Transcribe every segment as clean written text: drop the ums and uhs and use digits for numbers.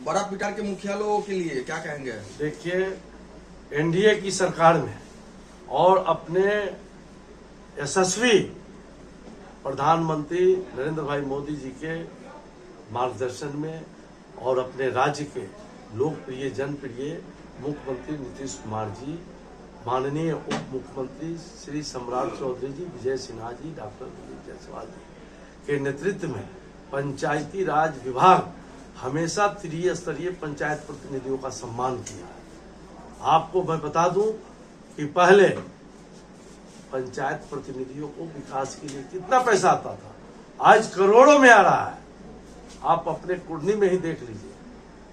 बड़ा पिटार के मुखिया लोगों के लिए क्या कहेंगे? देखिए, एनडीए की सरकार में और अपने यशस्वी प्रधानमंत्री नरेंद्र भाई मोदी जी के मार्गदर्शन में और अपने राज्य के लोकप्रिय जनप्रिय मुख्यमंत्री नीतीश कुमार जी, माननीय उप मुख्यमंत्री श्री सम्राट चौधरी जी, विजय सिन्हा जी, डॉक्टर दिलीप जायसवाल जी के नेतृत्व में पंचायती राज विभाग हमेशा त्रिस्तरीय पंचायत प्रतिनिधियों का सम्मान किया है। आपको मैं बता दूं कि पहले पंचायत प्रतिनिधियों को विकास के लिए कितना पैसा आता था, आज करोड़ों में आ रहा है। आप अपने कुर्नी में ही देख लीजिए,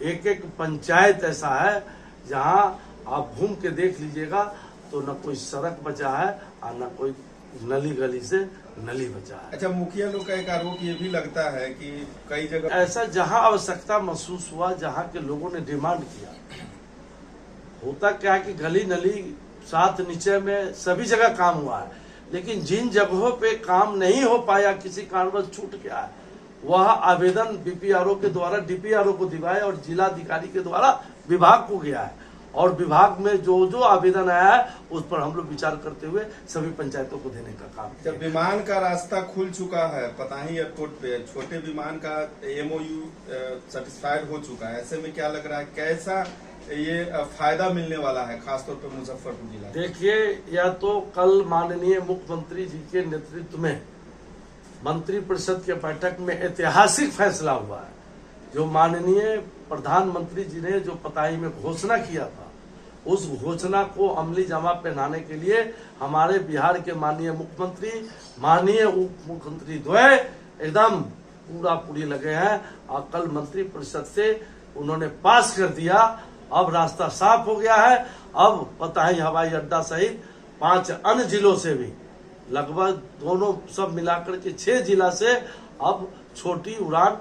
एक एक पंचायत ऐसा है जहां आप घूम के देख लीजिएगा तो न कोई सड़क बचा है और न कोई नली गली से नली बचा है। अच्छा, मुखिया लोग का एक आरोप ये भी लगता है कि कई जगह ऐसा जहां आवश्यकता महसूस हुआ, जहां के लोगों ने डिमांड किया, होता क्या है कि गली नली साथ नीचे में सभी जगह काम हुआ है, लेकिन जिन जगहों पे काम नहीं हो पाया, किसी कारणवश छूट गया है, वह आवेदन बीपीआरओ के द्वारा डीपीआरओ को दिवाए और जिलाधिकारी के द्वारा विभाग को गया है, और विभाग में जो जो आवेदन आया है उस पर हम लोग विचार करते हुए सभी पंचायतों को देने का काम किया। जब विमान का रास्ता खुल चुका है पताही एयरपोर्ट पे, छोटे विमान का एमओयू सेटिस्फाइड हो चुका है, ऐसे में क्या लग रहा है, कैसा ये फायदा मिलने वाला है खासतौर पे मुजफ्फरपुर जिला? देखिए, या तो कल माननीय मुख्यमंत्री जी के नेतृत्व में मंत्रिपरिषद के बैठक में ऐतिहासिक फैसला हुआ है। जो माननीय प्रधानमंत्री जी ने जो पताई में घोषणा किया था, उस घोषणा को अमली जामा पहनाने के लिए हमारे बिहार के माननीय मुख्यमंत्री, माननीय उप मुख्यमंत्री द्वय एकदम पूरी लगे हैं, और कल मंत्रिपरिषद से उन्होंने पास कर दिया। अब रास्ता साफ हो गया है। अब पताही हवाई अड्डा सहित 5 अन्य जिलों से भी लगभग दोनों सब मिलाकर के 6 जिला से अब छोटी उड़ान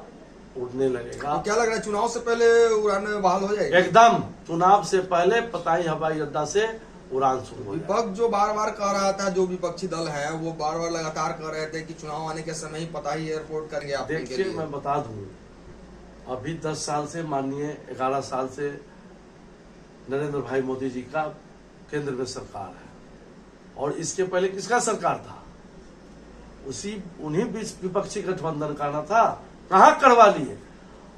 उड़ने लगेगा। तो क्या लग रहा है, चुनाव से पहले उड़ान बहाल हो जाएगी? एकदम चुनाव से पहले पताही हवाई अड्डा से उड़ान शुरू हो जाएगी। विपक्ष जो बार बार कह रहा था, जो विपक्षी दल है वो बार बार लगातार कह रहे थे कि चुनाव आने के समय ही पताही एयरपोर्ट करेंगे आप। देखिए, मैं बता दूं, अभी 10 साल से माननीय 11 साल से नरेंद्र भाई मोदी जी का केंद्र में सरकार है, और इसके पहले किसका सरकार था? उन्हीं बीच विपक्षी गठबंधन का ना था, कहां करवा लिए।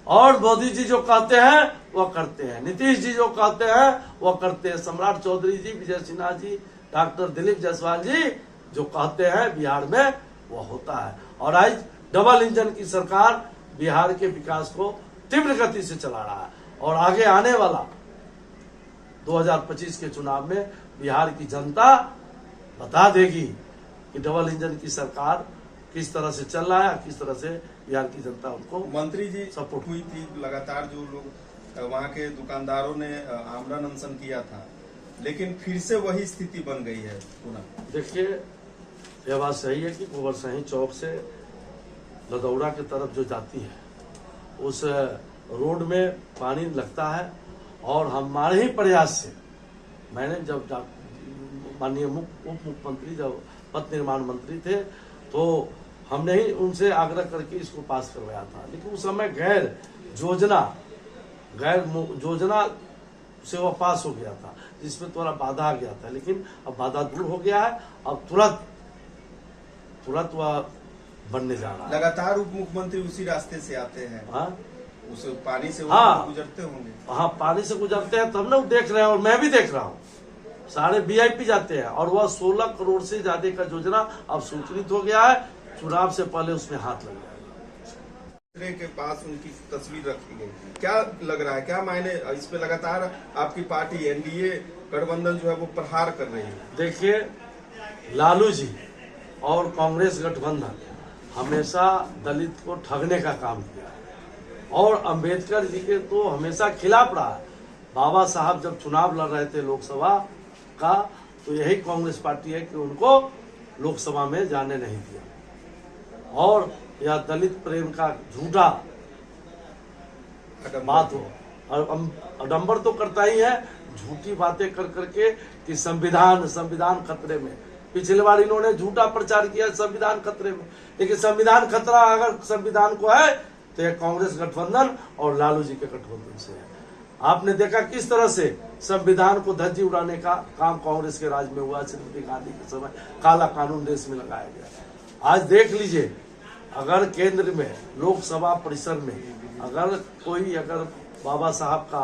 और मोदी जी जो कहते हैं वो करते हैं, नीतीश जी जो कहते हैं वो करते हैं, सम्राट चौधरी जी, विजय सिन्हा जी, डॉक्टर दिलीप जायसवाल जी जो कहते हैं बिहार में वो होता है। और आज डबल इंजन की सरकार बिहार के विकास को तीव्र गति से चला रहा है, और आगे आने वाला 2025 के चुनाव में बिहार की जनता बता देगी कि डबल इंजन की सरकार किस तरह से चल रहा है, किस तरह से बिहार की जनता उनको मंत्री जी सपोर्ट हुई थी। लगातार जो लोग वहाँ के दुकानदारों ने आमरण अनशन किया था, लेकिन फिर से वही स्थिति बन गई है पुनः। देखिए, यह बात सही है कि गोबरसाही चौक से लदौड़ा की तरफ जो जाती है उस रोड में पानी लगता है, और हमारे ही प्रयास से मैंने जब माननीय उप मुख्यमंत्री जब पथ निर्माण मंत्री थे तो हमने ही उनसे आग्रह करके इसको पास करवाया था, लेकिन उस समय गैर योजना से वह पास हो गया था, जिसमें थोड़ा बाधा आ गया था, लेकिन अब बाधा दूर हो गया है। अब तुरंत वह बनने जा रहा है। लगातार उप मुख्यमंत्री उसी रास्ते से आते हैं। हाँ, उस पानी से गुजरते होंगे। हाँ, पानी से गुजरते हैं, तब ना देख रहे हैं, और मैं भी देख रहा हूँ, सारे वीआईपी जाते हैं, और वह 16 करोड़ से ज्यादा का योजना अब स्वीकृत हो गया है। चुनाव से पहले उसमें हाथ लग जाएगा। के पास उनकी तस्वीर रखी गई, क्या लग रहा है, क्या मायने इस पे लगातार आपकी पार्टी एनडीए गठबंधन जो है वो प्रहार कर रही है? देखिए, लालू जी और कांग्रेस गठबंधन हमेशा दलित को ठगने का काम किया है, और अंबेडकर जी के तो हमेशा खिलाफ रहा है। बाबा साहब जब चुनाव लड़ रहे थे लोकसभा का, तो यही कांग्रेस पार्टी है कि उनको लोकसभा में जाने नहीं दिया, और यह दलित प्रेम का झूठा बात हो, अडम्बर तो करता ही है, झूठी बातें कर करके कि संविधान खतरे में। पिछले बार इन्होंने झूठा प्रचार किया संविधान खतरे में, लेकिन संविधान खतरा अगर संविधान को है तो ये कांग्रेस गठबंधन और लालू जी के गठबंधन से है। आपने देखा किस तरह से संविधान को धज्जी उड़ाने का काम कांग्रेस के राज में हुआ। श्रीमती गांधी के समय काला कानून देश में लगाया गया। आज देख लीजिए, अगर केंद्र में लोकसभा परिसर में अगर बाबा साहब का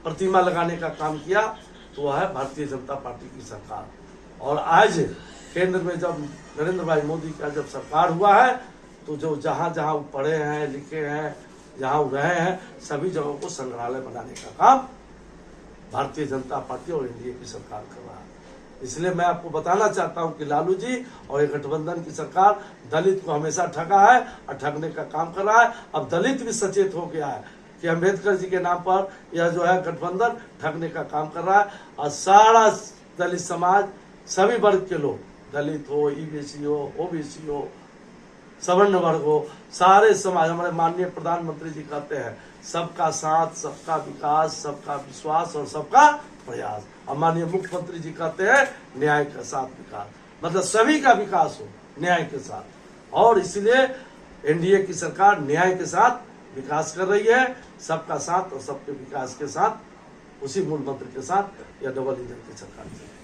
प्रतिमा लगाने का काम किया तो वह है भारतीय जनता पार्टी की सरकार। और आज केंद्र में जब नरेंद्र भाई मोदी का जब सरकार हुआ है तो जो जहां जहां वो पढ़े हैं, लिखे हैं, जहां वो रहे हैं, सभी जगहों को संग्रहालय बनाने का काम भारतीय जनता पार्टी और एनडीए की सरकार कर रहा है। इसलिए मैं आपको बताना चाहता हूं कि लालू जी और ये गठबंधन की सरकार दलित को हमेशा ठगा है और ठगने का काम कर रहा है। अब दलित भी सचेत हो गया है कि अम्बेडकर जी के नाम पर यह जो है गठबंधन ठगने का काम कर रहा है। और सारा दलित समाज, सभी वर्ग के लोग, दलित हो, ईबीसी हो, ओबीसी हो, सवर्ण वर्ग हो, सारे समाज, हमारे माननीय प्रधानमंत्री जी कहते हैं सबका साथ, सबका विकास, सबका विश्वास और सबका प्रयास। और माननीय मुख्यमंत्री जी कहते हैं न्याय के साथ विकास, मतलब सभी का विकास हो न्याय के साथ। और इसलिए एनडीए की सरकार न्याय के साथ विकास कर रही है, सबका साथ और सबके विकास के साथ, उसी मूल मंत्र के साथ यह डबल इंजन की सरकार है।